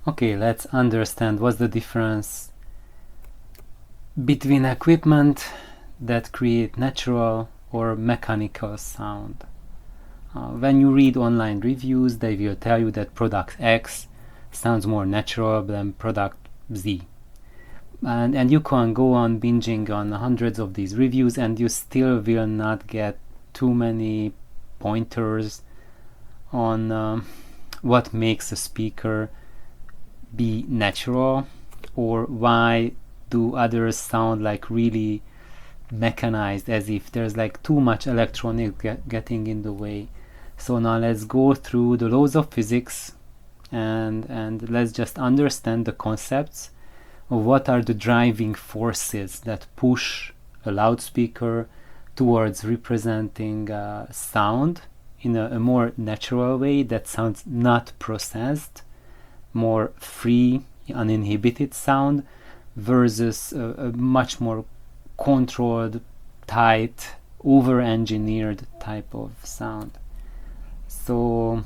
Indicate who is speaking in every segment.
Speaker 1: Okay, let's understand what's the difference between equipment that create natural or mechanical sound. When you read online reviews, they will tell you that product X sounds more natural than product Z. And you can go on binging on hundreds of these reviews and you still will not get too many pointers on what makes a speaker be natural, or why do others sound like really mechanized, as if there's like too much electronic getting in the way. So now let's go through the laws of physics and let's just understand the concepts of what are the driving forces that push a loudspeaker towards representing sound in a more natural way that sounds not processed, more free, uninhibited sound, versus a much more controlled, tight, over-engineered type of sound. So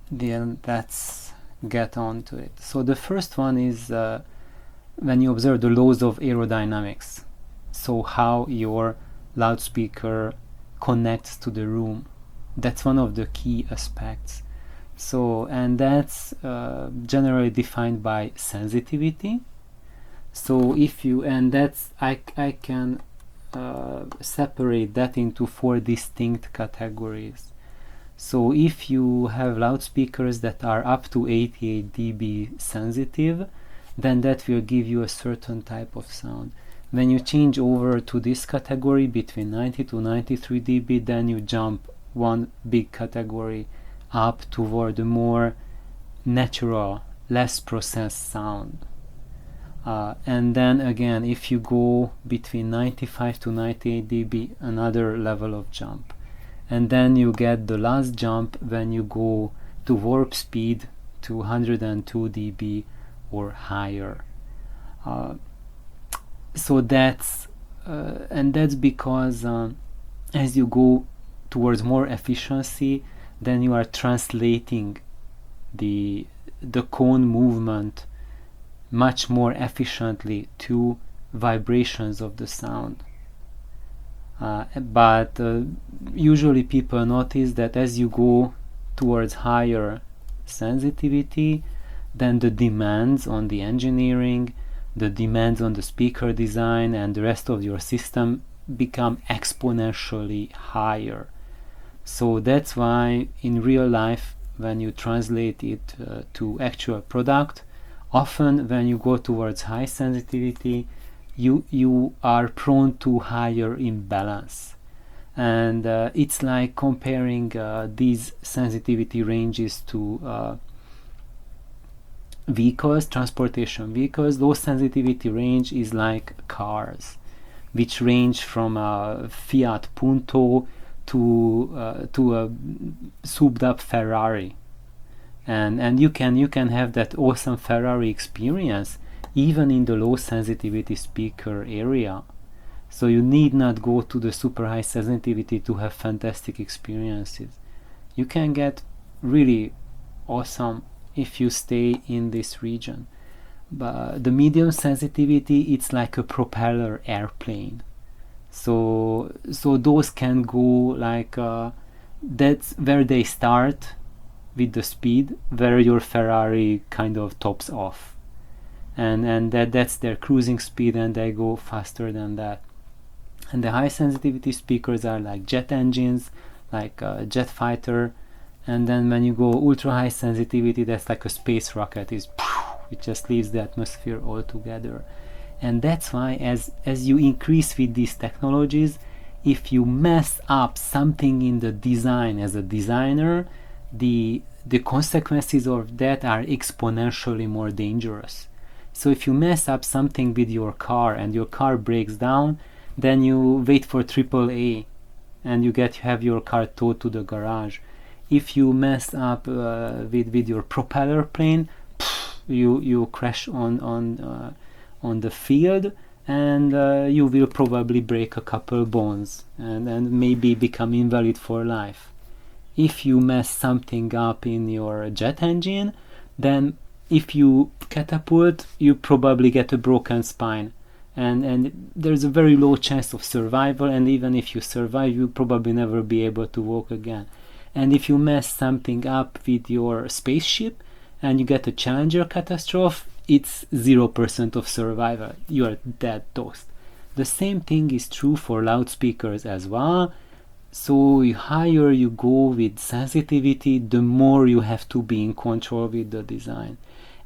Speaker 1: then let's get on to it. So the first one is when you observe the laws of aerodynamics. So how your loudspeaker connects to the room. That's one of the key aspects. So, and that's generally defined by sensitivity. So if you, and that's, I can separate that into 4 distinct categories. So if you have loudspeakers that are up to 88 dB sensitive, then that will give you a certain type of sound. When you change over to this category between 90 to 93 dB, then you jump one big category up toward a more natural, less processed sound. And then again, if you go between 95 to 98 dB, another level of jump. And then you get the last jump when you go to warp speed to 102 dB or higher. So that's and that's because as you go towards more efficiency, then you are translating the cone movement much more efficiently to vibrations of the sound. But usually people notice that as you go towards higher sensitivity, then the demands on the engineering, the demands on the speaker design and the rest of your system become exponentially higher. So that's why in real life, when you translate it to actual product, often when you go towards high sensitivity, you are prone to higher imbalance. And it's like comparing these sensitivity ranges to vehicles, transportation vehicles. Low sensitivity range is like cars, which range from a Fiat Punto to a souped up Ferrari, and you can have that awesome Ferrari experience even in the low sensitivity speaker area. So you need not go to the super high sensitivity to have fantastic experiences. You can get really awesome if you stay in this region. But the medium sensitivity, it's like a propeller airplane. So those can go like that's where they start with the speed, where your Ferrari kind of tops off, and that's their cruising speed, and they go faster than that. And the high sensitivity speakers are like jet engines, like a jet fighter. And then when you go ultra high sensitivity, that's like a space rocket. It just leaves the atmosphere altogether. And that's why as you increase with these technologies, if you mess up something in the design as a designer, the consequences of that are exponentially more dangerous. So if you mess up something with your car and your car breaks down, then you wait for AAA and you have your car towed to the garage. If you mess up with your propeller plane, you crash on the field, and you will probably break a couple bones and maybe become invalid for life. If you mess something up in your jet engine, then if you catapult, you probably get a broken spine, and there's a very low chance of survival, and even if you survive, you'll probably never be able to walk again. And if you mess something up with your spaceship and you get a Challenger catastrophe, it's 0% of survival. You are dead toast. The same thing is true for loudspeakers as well. So the higher you go with sensitivity, the more you have to be in control with the design.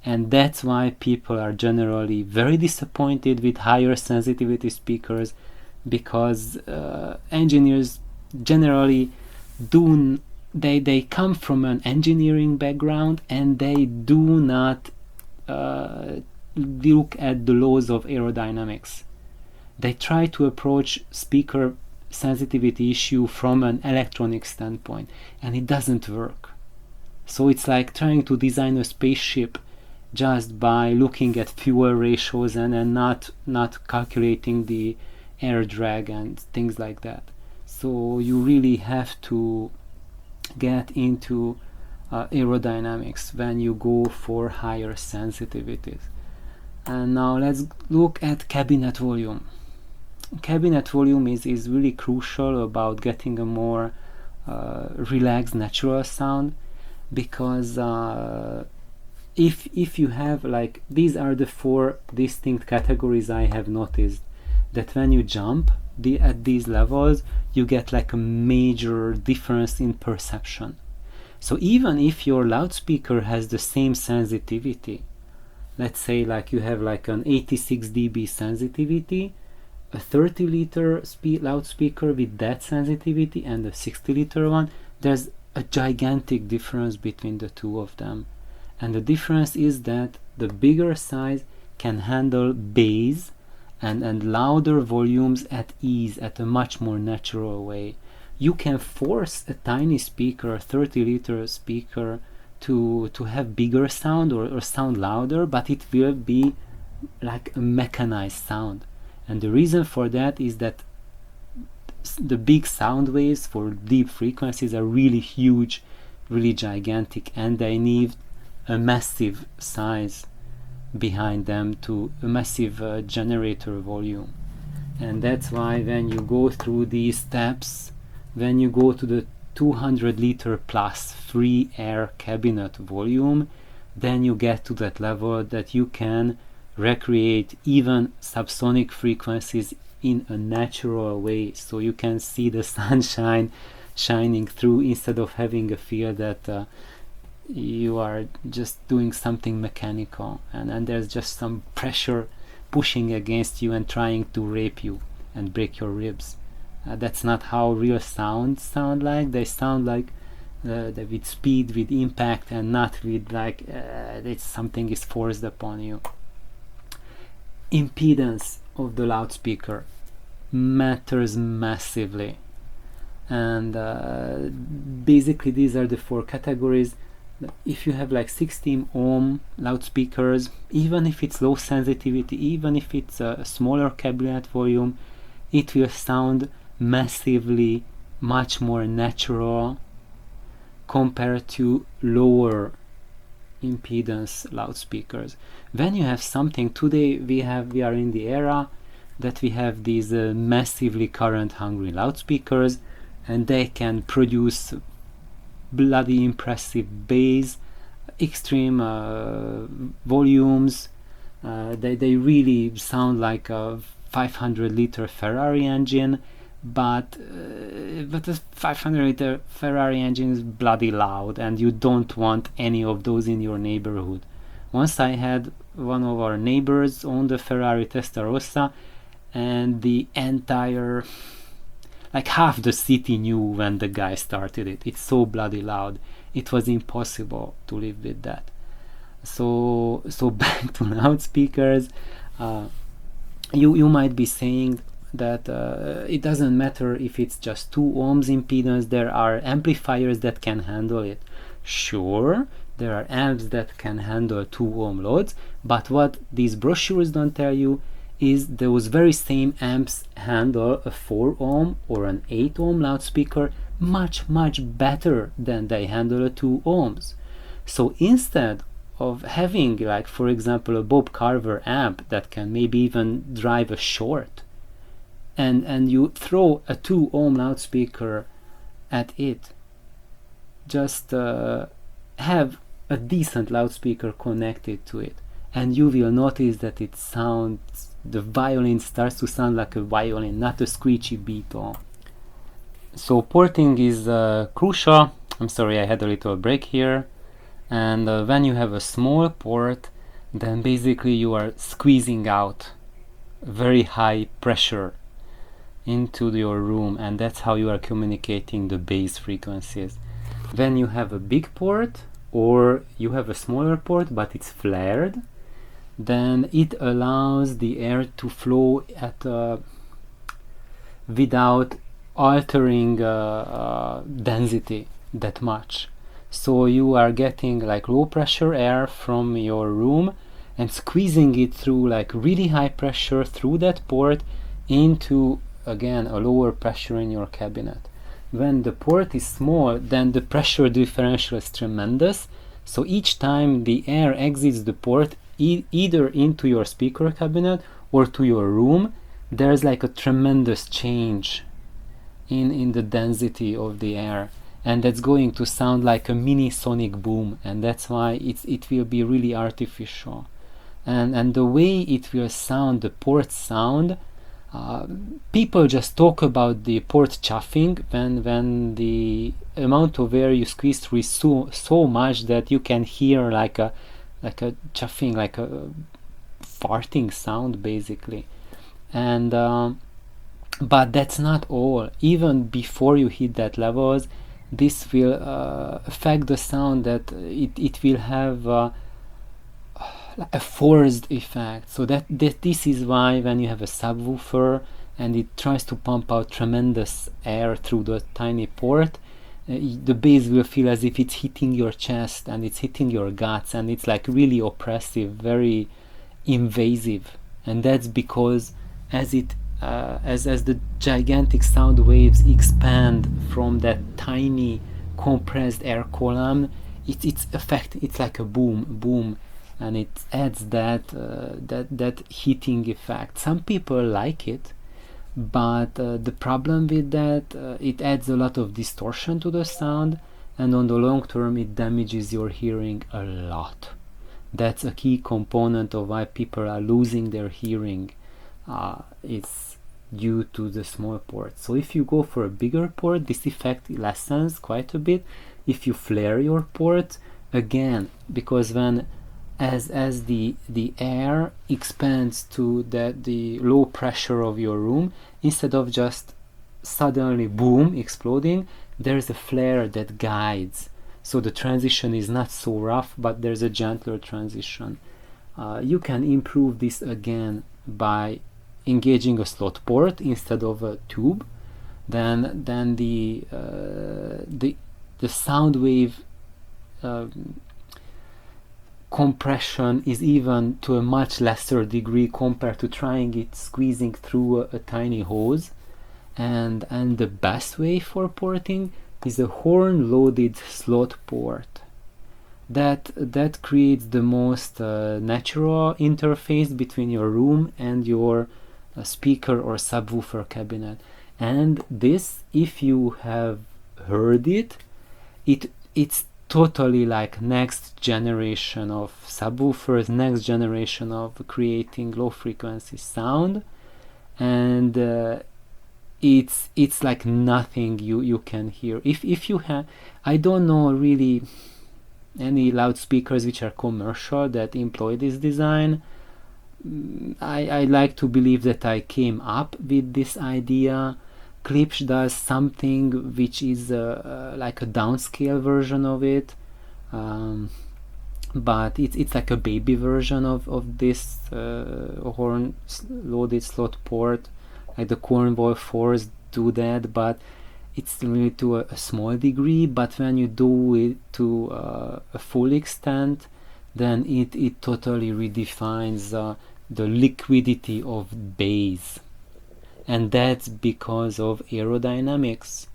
Speaker 1: And that's why people are generally very disappointed with higher sensitivity speakers, because engineers generally they come from an engineering background, and they do not look at the laws of aerodynamics. They try to approach speaker sensitivity issue from an electronic standpoint, and it doesn't work. So it's like trying to design a spaceship just by looking at fuel ratios and not calculating the air drag and things like that. So you really have to get into aerodynamics when you go for higher sensitivities. And now let's look at cabinet volume. Cabinet volume is really crucial about getting a more relaxed, natural sound, because if you have, like, these are the 4 distinct categories I have noticed, that when you jump at these levels, you get like a major difference in perception. So even if your loudspeaker has the same sensitivity, let's say like you have like an 86 dB sensitivity, a 30 liter loudspeaker with that sensitivity and a 60 liter one, there's a gigantic difference between the two of them. And the difference is that the bigger size can handle bass and louder volumes at ease, at a much more natural way. You can force a tiny speaker, a 30 liter speaker, to have bigger sound or sound louder, but it will be like a mechanized sound. And the reason for that is that the big sound waves for deep frequencies are really huge, really gigantic, and they need a massive size behind them, to a massive generator volume. And that's why when you go through these steps, when you go to the 200 liter plus free air cabinet volume, then you get to that level that you can recreate even subsonic frequencies in a natural way, so you can see the sunshine shining through, instead of having a feel that you are just doing something mechanical, and there's just some pressure pushing against you and trying to rape you and break your ribs. That's not how real sounds sound like. They sound like with speed, with impact, and not with like something is forced upon you. Impedance of the loudspeaker matters massively, and basically these are the 4 categories. If you have like 16 ohm loudspeakers, even if it's low sensitivity, even if it's a smaller cabinet volume, it will sound massively much more natural compared to lower impedance loudspeakers. When you have something, today we are in the era that we have these massively current hungry loudspeakers, and they can produce bloody impressive bass, extreme volumes. They really sound like a 500 liter Ferrari engine, but a 500 liter Ferrari engine is bloody loud, and you don't want any of those in your neighborhood. Once I had one of our neighbors owned a Ferrari Testarossa, and the entire, like half the city knew when the guy started it. It's so bloody loud. It was impossible to live with that. So back to loudspeakers. You might be saying that it doesn't matter if it's just 2 ohms impedance. There are amplifiers that can handle it. Sure, there are amps that can handle 2 ohm loads, but what these brochures don't tell you is those very same amps handle a 4 ohm or an 8 ohm loudspeaker much better than they handle a 2 ohms. So instead having, like, for example, a Bob Carver amp that can maybe even drive a short, and you throw a 2 ohm loudspeaker at it, just have a decent loudspeaker connected to it, and you will notice that the violin starts to sound like a violin, not a screechy beetle. So porting is crucial. I'm sorry, I had a little break here. And when you have a small port, then basically you are squeezing out very high pressure into your room, and that's how you are communicating the bass frequencies. When you have a big port, or you have a smaller port but it's flared, then it allows the air to flow at without altering density that much. So you are getting like low pressure air from your room and squeezing it through like really high pressure through that port into, again, a lower pressure in your cabinet. When the port is small, then the pressure differential is tremendous, so each time the air exits the port, either into your speaker cabinet or to your room, there's like a tremendous change in the density of the air, and that's going to sound like a mini sonic boom, and that's why it will be really artificial. And the way it will sound, the port sound, people just talk about the port chuffing when the amount of air you squeeze through is so much that you can hear like a chuffing, like a farting sound basically. And but that's not all. Even before you hit that levels, this will affect the sound, that it will have a forced effect. So that this is why when you have a subwoofer and it tries to pump out tremendous air through the tiny port, the bass will feel as if it's hitting your chest and it's hitting your guts, and it's like really oppressive, very invasive. And that's because as the gigantic sound waves expand from that tiny compressed air column, it's like a boom, and it adds that hitting effect. Some people like it, but the problem with that, it adds a lot of distortion to the sound, and on the long term it damages your hearing a lot. That's a key component of why people are losing their hearing. It's due to the small port. So if you go for a bigger port, this effect lessens quite a bit. If you flare your port, again, because as the air expands to the low pressure of your room, instead of just suddenly boom exploding, there's a flare that guides. So the transition is not so rough, but there's a gentler transition. You can improve this again by engaging a slot port instead of a tube. Then the sound wave compression is even to a much lesser degree compared to trying it squeezing through a tiny hose. And the best way for porting is a horn loaded slot port. That creates the most natural interface between your room and your speaker or subwoofer cabinet. And this, if you have heard it's totally like next generation of subwoofers, next generation of creating low frequency sound, and it's like nothing you can hear. If you have, I don't know really any loudspeakers which are commercial that employ this design. I like to believe that I came up with this idea. Klipsch does something which is like a downscale version of it, but it's like a baby version of this horn loaded slot port. Like the Cornwall 4s do that, but it's really to a small degree. But when you do it to a full extent, then it totally redefines the liquidity of bass. And that's because of aerodynamics,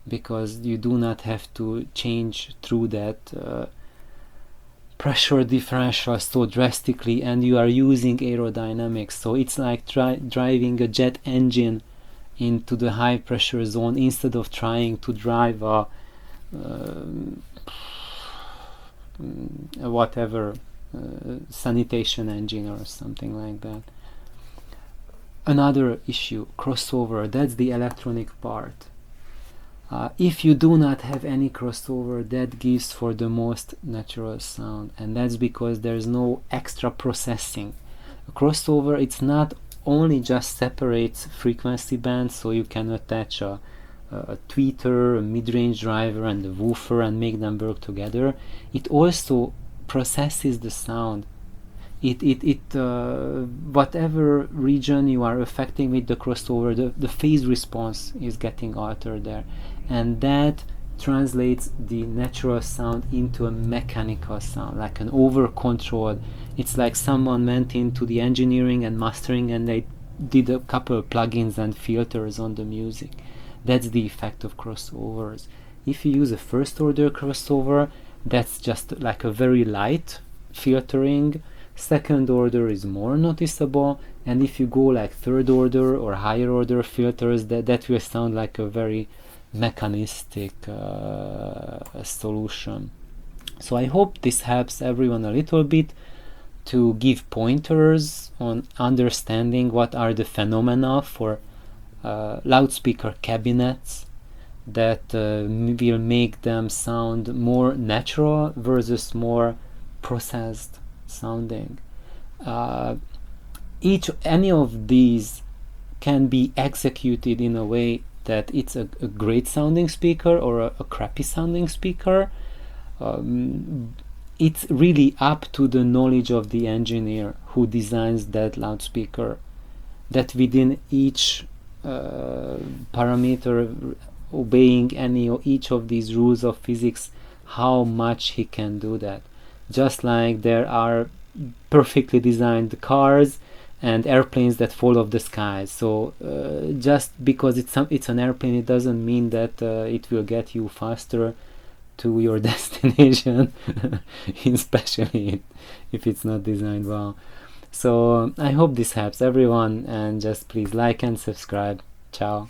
Speaker 1: because you do not have to change through that pressure differential so drastically, and you are using aerodynamics. So it's like driving a jet engine into the high pressure zone instead of trying to drive a whatever sanitation engine or something like that. Another issue, crossover, that's the electronic part. If you do not have any crossover, that gives for the most natural sound, and that's because there's no extra processing. A crossover, it's not only just separates frequency bands, so you can attach a tweeter, a mid-range driver, and a woofer and make them work together. It also processes the sound. Whatever region you are affecting with the crossover, the phase response is getting altered there, and that translates the natural sound into a mechanical sound, like an over-controlled. It's like someone went into the engineering and mastering and they did a couple of plugins and filters on the music. That's the effect of crossovers. If you use a first order crossover, that's just like a very light filtering. Second order is more noticeable, and if you go like third order or higher order filters, that will sound like a very mechanistic solution. So I hope this helps everyone a little bit to give pointers on understanding what are the phenomena for loudspeaker cabinets that will make them sound more natural versus more processed sounding. Any of these can be executed in a way that it's a great sounding speaker or a crappy sounding speaker. It's really up to the knowledge of the engineer who designs that loudspeaker, that within each parameter, obeying each of these rules of physics, how much he can do that. Just like there are perfectly designed cars and airplanes that fall off the sky. So just because it's an airplane, it doesn't mean that it will get you faster to your destination, especially if it's not designed well. So I hope this helps everyone, and just please like and subscribe. Ciao.